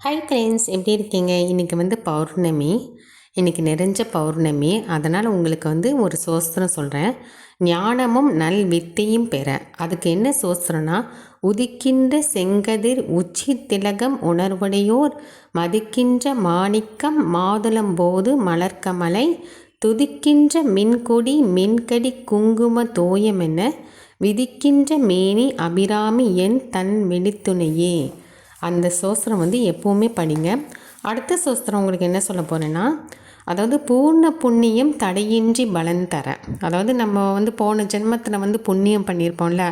Hi friends, எப்படி இருக்கீங்க? இன்றைக்கி பௌர்ணமி. இன்றைக்கி நிறைஞ்ச பௌர்ணமி. அதனால் உங்களுக்கு ஒரு சோஸ்திரம் சொல்கிறேன். ஞானமும் நல் வித்தையும் பெற. அதுக்கு என்ன சோஸ்திரம்னா, உதிக்கின்ற செங்கதிர் உச்சி திலகம் உணர்வுடையோர் மதிக்கின்ற மாணிக்கம் மாதுளம்போது மலர்க்கமலை துதிக்கின்ற மின்கொடி மின்கடி குங்கும தோயமென விதிக்கின்ற மேனி அபிராமி என் தன் வெளித்துணையே. அந்த சோஸ்திரம் எப்போவுமே படிங்க. அடுத்த சோஸ்திரம் உங்களுக்கு என்ன சொல்ல போகிறேன்னா, அதாவது பூர்ண புண்ணியம் தடையின்றி பலன் தர. அதாவது நம்ம போன ஜென்மத்தில் புண்ணியம் பண்ணியிருப்போம்ல,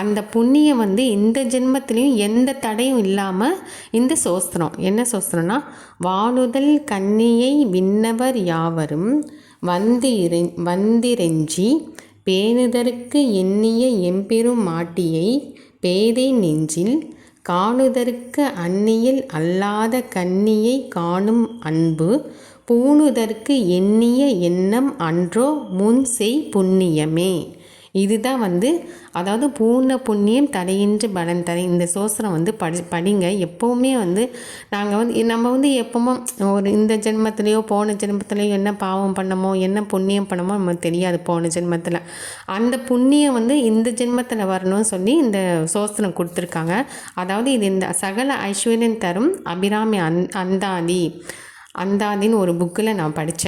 அந்த புண்ணியம் இந்த ஜென்மத்திலையும் எந்த தடையும் இல்லாமல் இந்த சோஸ்திரம் என்ன சோஸ்திரம்னா, வானுதல் கன்னியை விண்ணவர் யாவரும் வந்திரெஞ்சி பேணுதற்கு எண்ணிய எம்பெரும் மாட்டியை பேதை நெஞ்சில் காணுதற்கு அந்நியில் அல்லாத கன்னியை காணும் அன்பு பூணுதற்கு எண்ணிய எண்ணம் அன்றோ முன் செய் புண்ணியமே. இதுதான் அதாவது பூர்ண புண்ணியம் தடையின்றி பலன் தர. இந்த சோஸ்திரம் படிங்க. எப்போவுமே நாங்கள் நம்ம எப்போமோ ஒரு இந்த ஜென்மத்திலையோ போன ஜென்மத்திலையோ என்ன பாவம் பண்ணமோ என்ன புண்ணியம் பண்ணமோ நமக்கு தெரியாது. போன ஜென்மத்தில் அந்த புண்ணியம் இந்த ஜென்மத்தில் வரணும்னு சொல்லி இந்த சோஸ்திரம் கொடுத்துருக்காங்க. அதாவது இது இந்த சகல ஐஸ்வர்யம் தரும் அபிராமி அந்தாதின்னு ஒரு புக்கில் நான் படித்தேன்.